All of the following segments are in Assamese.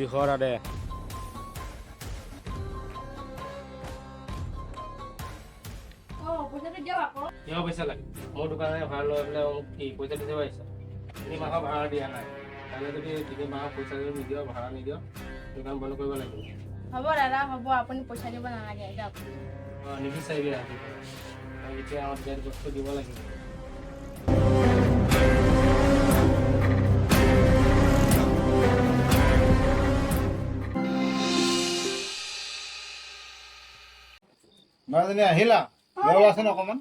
শিখৰ দে কিয় পইচা লাগে মোৰ দোকানে ভাড়া লৈ পেলাই মোক কি পইচা দিছে পাৰিছা 3 মাহৰ ভাড়া দিয়া নাই কাইলৈ যদি 3 মাহৰ পইচা যদি নিদিয় ভাড়া নিদিয় দোকান বন্ধ কৰিব লাগিব হ'ব দাদা হ'ব আপুনি পইচা দিব নালাগে যাওক নিবিচাৰিবি ৰাতিপুৱা এতিয়া আমাৰ ডেট বস্তু দিব লাগিব মাজনী আহিলা দেওলাচোন অকণমান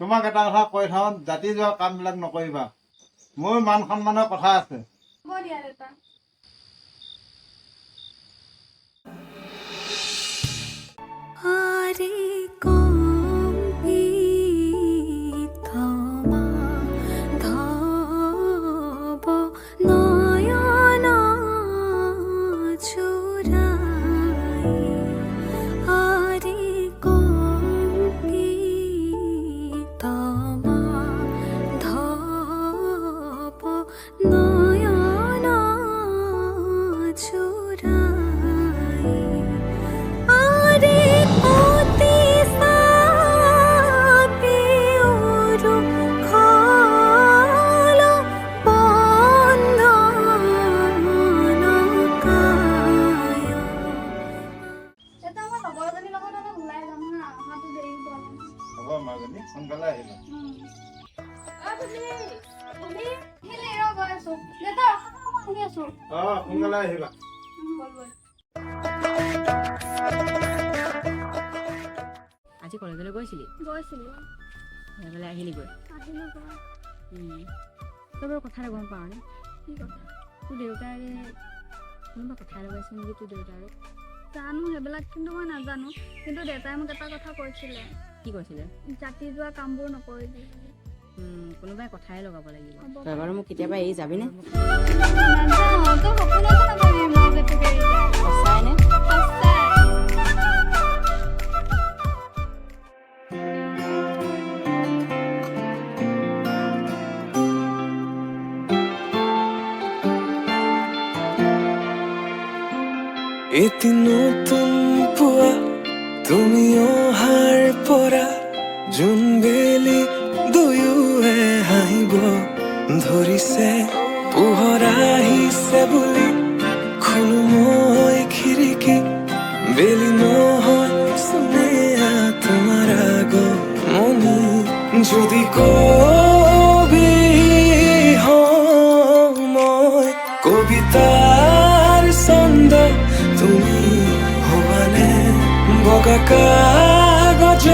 তোমাক এটা কথা কৈ থওঁ জাতি যোৱা কামবিলাক নকৰিবা মোৰ মান সন্মানৰ কথা আছে হ'ব দিয়া দেউতা সোনকালে আহিবা সোনকালে আহিবা আজি কলেজলৈ গৈছিলি সেইফালে আহিলিগৈ তই বাৰু কথা এটা গম পাওঁ নে কি কথা তোৰ দেউতাৰে কোনোবা কথা লগাইছে নেকি তোৰ দেউতাৰে জানো সেইবিলাক কিন্তু মই নাজানো কিন্তু দেউতাই মোক এটা কথা কৈছিলে কি কৈছিলে জাতি যোৱা কামবোৰ নকৰিবি কোনোবাই কথাই লগাব লাগিব তই বাৰু মোক কেতিয়াবা এৰি যাবিনে সঁচাইনে এটি নতুন পুৱা তুমি অহাৰ পৰা জোন বেলি দুয়োৱে হাঁহিব ধৰিছে পোহৰ আহিছে বুলি খোলো মই খিৰিকী বেলি নহয় চুনেয়া তোমাৰ আগমনি যদি কবি মই কবিতাৰ ছন্দ তুমি হবানে বগা কাগজ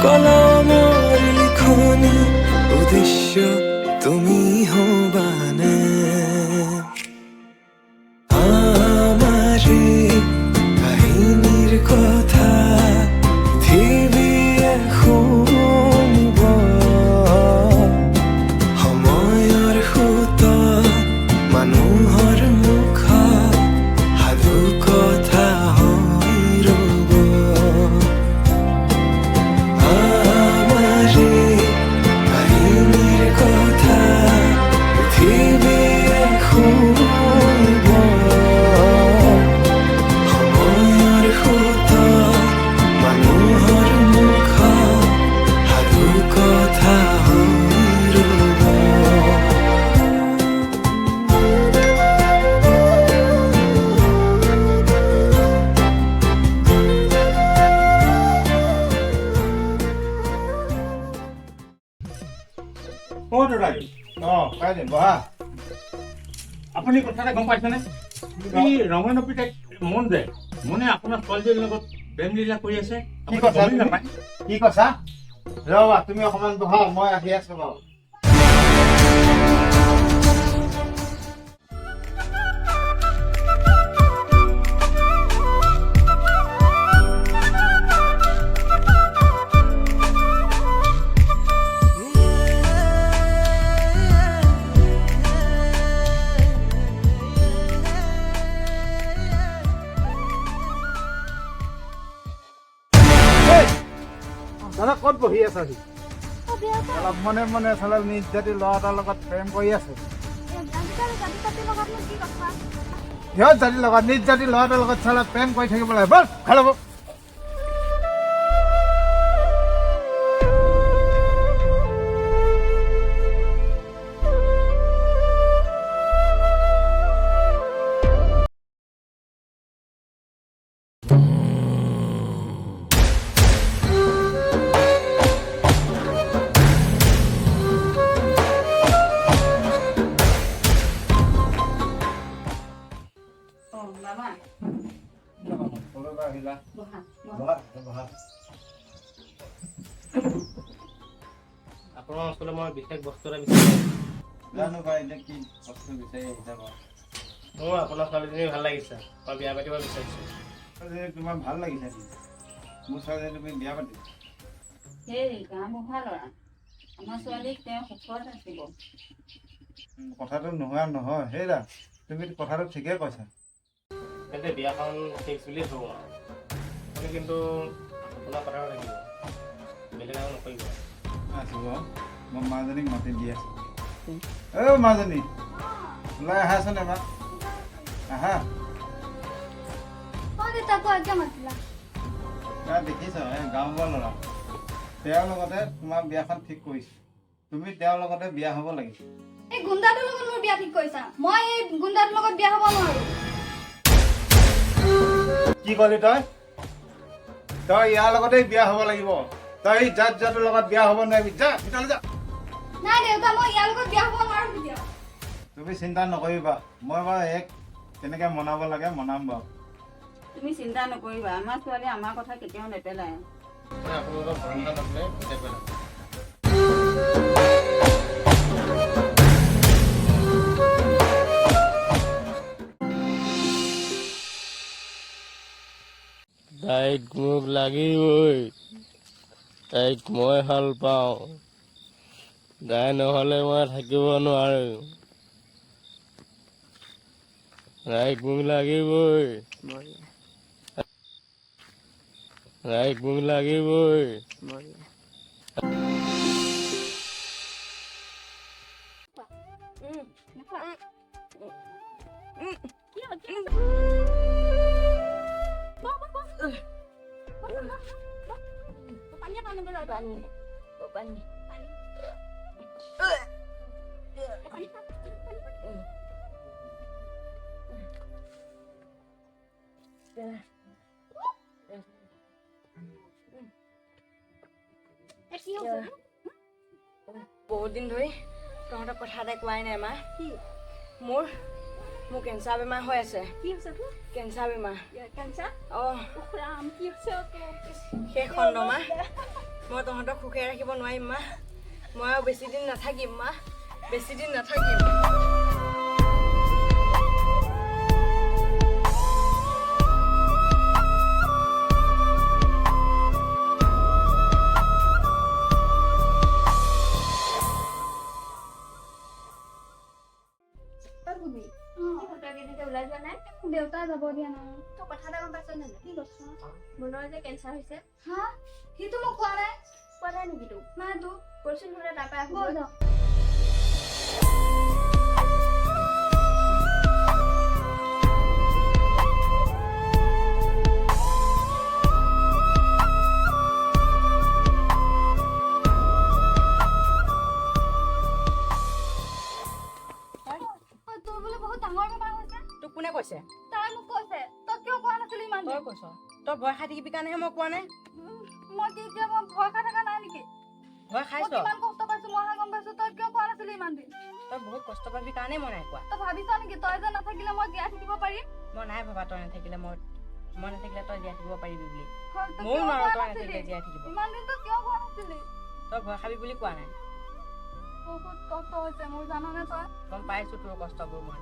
কলমৰ লিখনি উদ্দেশ্য তুমি হবানে আমাৰ কাহিনীৰ কথা পৃথিৱীয়ে শুনিব সময়ৰ সোঁত মানুহৰ মুখত সাধু কথা হৈ ৰ'ব আমাৰ কাহিনীৰ কথা পৃথিৱীয়ে শুনিব সময়ৰ সোঁত মানুহৰ মুখত সাধু কথা হৈ ৰ'ব পাই দিম বহা আপুনি কথা এটা গম পাইছেনে এই ৰমন পিতাই মন যায় মনে আপোনাৰ ছোৱালীজনীৰ লগত প্ৰেম লীলা কৰি আছে কি কথা কি কথা ৰবা তুমি অকণমান বহা মই আহি আছো বাৰু দাদা ক'ত বহি আছাহি অলপ মনে মনে চালে নিজ জাতি ল'ৰা এটাৰ লগত প্ৰেম কৰি আছে সিহঁত জাতিৰ লগত নিজ জাতিৰ ল'ৰাটোৰ লগত চালে প্ৰেম কৰি থাকিব লাগে বল খাই ল'ব অঁ বাবা আহিলা বহা আপোনাৰ ওচৰলৈ মই বিশেষ বস্তু এটা বিচাৰিছোঁ জানো বা এতিয়া কি বস্তু বিচাৰি আহিছা বাৰু মোৰ আপোনাৰ ছোৱালীজনী ভাল লাগিছে মই বিয়া পাতিব বিচাৰিছোঁ তোমাৰ ভাল লাগিছে মোৰ ছোৱালীজনী তুমি বিয়া পাতি সেই গাঁওবুঢ়া ল'ৰা আমাৰ ছোৱালীক তেওঁ সুখত ৰাখিব কথাটো নোহোৱা নহয় সেইৰা তুমি কথাটো ঠিকে কৈছা তেন্তে বিয়াখন ফিক্স বুলিয়ে থ'ব আপুনি কিন্তু আপোনাৰ কথাও থাকিব বেলেগ আৰু নকৰিব আছিব মই মাজনীক মাতি দি আছো অ' মাজনী ওলাই আহাচোন এবাৰ আহা দেউতাকো আগে মাতিলা দেখিছ এই গাঁওবুঢ়া ল'ৰা তেওঁৰ লগতে তোমাৰ বিয়াখন ঠিক কৰিছো তুমি তেওঁৰ লগতে বিয়া হ'ব লাগিব এই গুণ্ডাটোৰ লগত মোৰ বিয়া ঠিক কৰিছা মই এই গুণ্ডাটোৰ লগত বিয়া হ'ব নোৱাৰো কি ক'লি তই তই ইয়াৰ লগতেই বিয়া হ'ব লাগিব তই জাত জাতৰ লগত বিয়া হ'ব নোৱাৰিবি যা ভিতৰলৈ যা নাই দেউতা মই ইয়াৰ লগত বিয়া হ'ব নোৱাৰো কেতিয়াও তুমি চিন্তা নকৰিবা মই বাৰু এক কেনেকৈ মনাব লাগে মনাম বাৰু তুমি চিন্তা নকৰিবা আমাৰ ছোৱালীয়ে আমাৰ কথা কেতিয়াও নেপেলায় মই আপোনালোকৰ ঘৰত নাছিলে তেতিয়া কৈ থাকোঁ তাইক মোক লাগিবই তাইক মই ভাল পাওঁ তাই নহ'লে মই থাকিব নোৱাৰোঁ তাইক মোক লাগিবই তাইক মোক লাগিবই বহুত দিন ধৰি তহঁতক কথা এটা কোৱাই নাই মা কি মোৰ কেঞ্চাৰ বেমাৰ হৈ আছে কি হৈছে তোৰ কেঞ্চাৰ বেমাৰ কেঞ্চাৰ অঁ ৰাম কি হৈছে শেষ খণ্ড মা মই তহঁতক সুখে ৰাখিব নোৱাৰিম মা মই আৰু বেছি দিন নাথাকিম মা বেছি দিন নাথাকিম ওলাই যোৱা নাই দেউতা যাব দিয়া নাই তই কথা এটা গম পাইছ নে কি কৈছ মনৰ যে কেঞ্চাৰ হৈছে হা সিটো মোক কোৱা নাই নেকি তোক নাই তোক কৈছিল হ'লে তাৰপৰা আহিব যাওঁ তোৰ বোলে বহুত ডাঙৰ বেমাৰ হৈছে তোক কোনে কৈছে তাই মোক কৈছে তই কিয় কোৱা নাছিলি ইমান তই কৈছ তই ভয় খাই থাকিবি কাৰণেহে মই কোৱা নাই মই কি এতিয়া মই ভয় খাই থকা নাই নেকি ভয় খাইছ কিমান কষ্ট পাইছো মইহে গম পাইছো তই কিয় কোৱা নাছিলি ইমান দিন তই বহুত কষ্ট পাবি কাৰণে মই নাই কোৱা তই ভাবিছ নেকি তই যে নাথাকিলে মই জীয়াই থাকিব পাৰিম মই নাই ভবা তই নাথাকিলে মই নাথাকিলে তই জীয়াই থাকিব পাৰিবি বুলি তই ময়ো কিয় নোৱাৰো কোৱা তই নাছিলি? নাথাকিলে জীয়াই থাকিব ইমান দিন তই কিয় কোৱা নাছিলি তই ভয় খাবি বুলি কোৱা নাই বহুত কষ্ট হৈছে মোৰ জাননে তই গম পাইছো তোৰ কষ্টবোৰ মই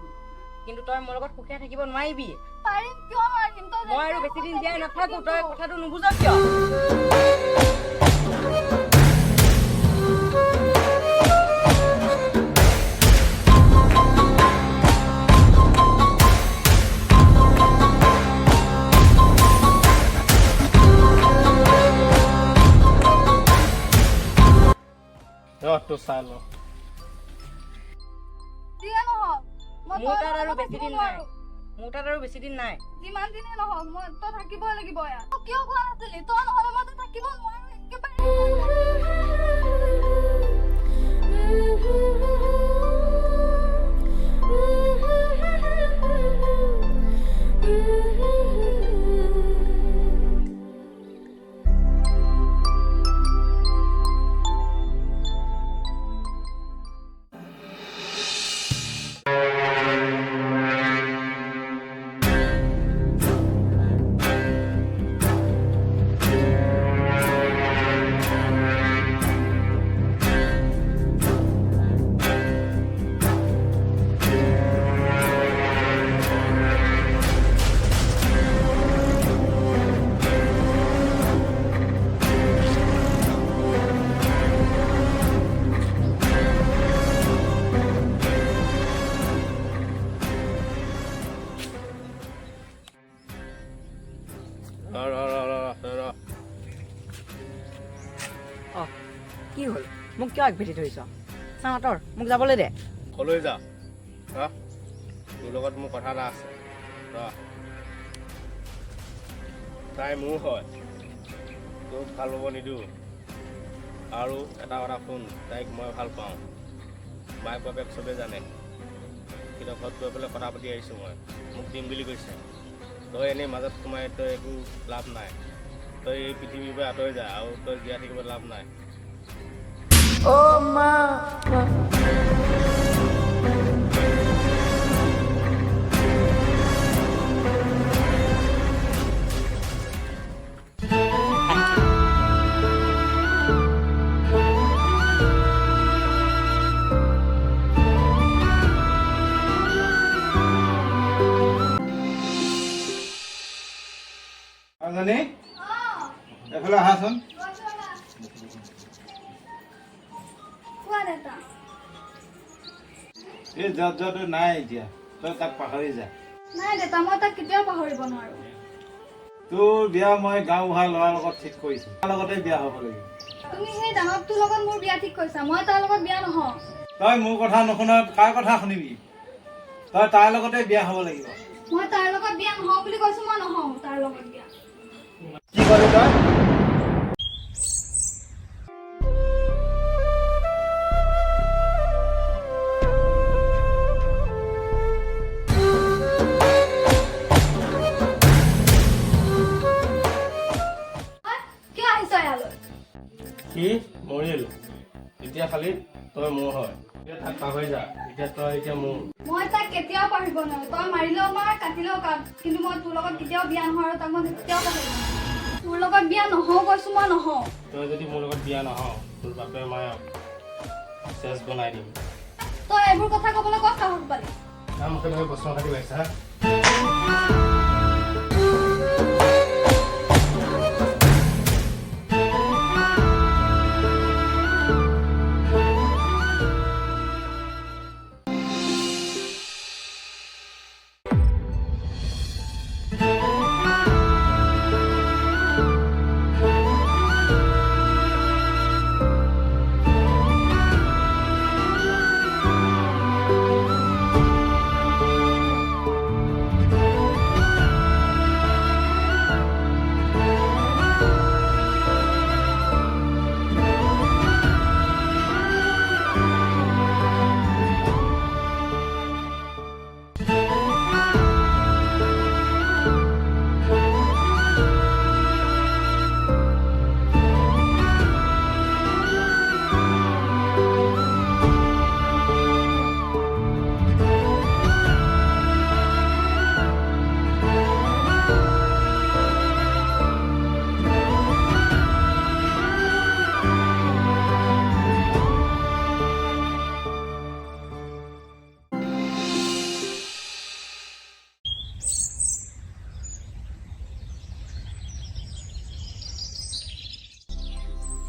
কিন্তু তই মোৰ লগত সুখে থাকিব নোৱাৰিবি পাৰিম কিয় নোৱাৰিম তই মই আৰু বেছি দিন জীয়াই নাথাকো তই কথাটো নুবুজ কিয় তো চাই ল যিয়ে নহওক মই মোৰ তই তাত আৰু লগত বেছি থাকিব দিন নাই নোৱাৰো। মোৰ তাত আৰু বেছি দিন নাই। যিমান দিনে নহওক মই তই থাকিবই লাগিব ইয়াত। কিয় কোৱা নাছিলি তই নহলে মই থাকিব নোৱাৰো কি হ'ল? মোক কিয় আগভেটি ধৰিছ? চাওঁতৰ মোক যাবলৈ দে। কলৈ যা তোৰ লগত মোৰ কথা এটা আছে। তাই মোৰ হয়, তোক ভাল পাব নিদিওঁ। আৰু এটা কথা শুন, তাইক মই ভাল পাওঁ। মাক বাপেক চবেই জানে, কিন্তু ঘৰত গৈ পেলাই কথা পাতি আহিছোঁ মই। মোক দিম বুলি কৈছে। তই এনেই মাজত সোমাই তই একো লাভ নাই। তই এই পৃথিৱীৰ পৰা আঁতৰি যা, আৰু তই জীয়াই থাকিব লাভ নাই। আঞ্জনী এফালে আহাচোন। কোৱা দেউতা। এই য'ত নাই এতিয়া, তই তাক পাহৰি যা। নাই দেউতা, মই তাক কেতিয়াও পাহৰিব নোৱাৰো। তোৰ বিয়া মই গাঁওবুঢ়া ল'ৰাৰ লগত ঠিক কৰিছোঁ। তাৰ লগতে বিয়া হ'ব লাগিব। তুমি সেই ডাঙৰটোৰ লগত মোৰ বিয়া ঠিক কৰিছা, মই তাৰ লগত বিয়া নহওঁ। তই মোৰ কথা নুশুন, কাৰ কথা শুনিবি? তই তাৰ লগতে বিয়া হ'ব লাগিব। মই তাৰ লগত বিয়া নহওঁ বুলি কৈছো, মই নহওঁ তাৰ লগত বিয়া। কি ক'লি তই? কিয় আহিছ ইয়ালৈ? কি মৰিল? এতিয়া খালি তই মোৰ হয়। এতিয়া তাক পাহৰি যা। এতিয়া মোৰ। মই তাক কেতিয়াও পাহৰিব নোৱাৰো। তই মাৰিলেও মাৰ, কাটিলেও কাট, কিন্তু মই তোৰ লগত কেতিয়াও বিয়া নহওঁ আৰু তাক মই কেতিয়াও পাহৰিব নোৱাৰো। তোৰ লগত বিয়া নহওঁ কৈছো, মই নহওঁ। তই যদি মোৰ লগত বিয়া নহওঁ, তোৰ বাপে মায়ে চেচ বনাই দিম। তই এইবোৰ কথা ক'বলৈ ক'ত সাহস পালি? মুখে মুখে প্ৰশ্ন কাটি পাইছা।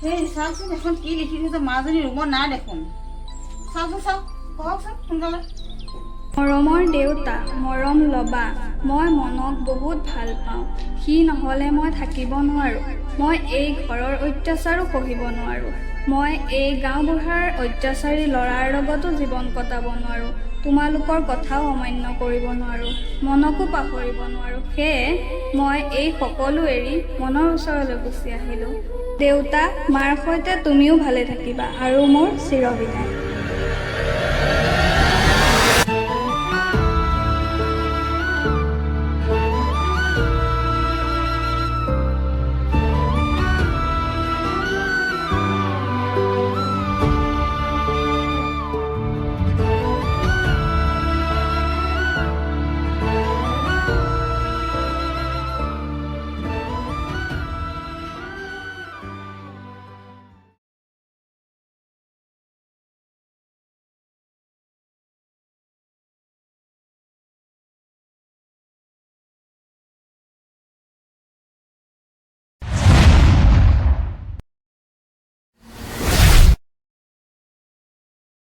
সেই চাওকচোন এখন কি লিখি থৈছে, মাজনী ৰুমত নাই দেখোন। চাওকচোন চাওক, কওকচোন সোনকালে। মৰমৰ দেউতা, মৰম ল'বা, মই মনক বহুত ভাল পাওঁ। সি নহ'লে মই থাকিব নোৱাৰোঁ। মই এই ঘৰৰ অত্যাচাৰো সহিব নোৱাৰোঁ। মই এই গাঁওবুঢ়াৰ অত্যাচাৰী ল'ৰাৰ লগতো জীৱন কটাব নোৱাৰোঁ। তোমালোকৰ কথাও অমান্য কৰিব নোৱাৰোঁ, মনকো পাহৰিব নোৱাৰোঁ। সেয়ে মই এই সকলো এৰি মনৰ ওচৰলৈ গুচি আহিলোঁ। দেউতা, মাৰ সৈতে তুমিও ভালে থাকিবা আৰু মোৰ চিৰবিদায়।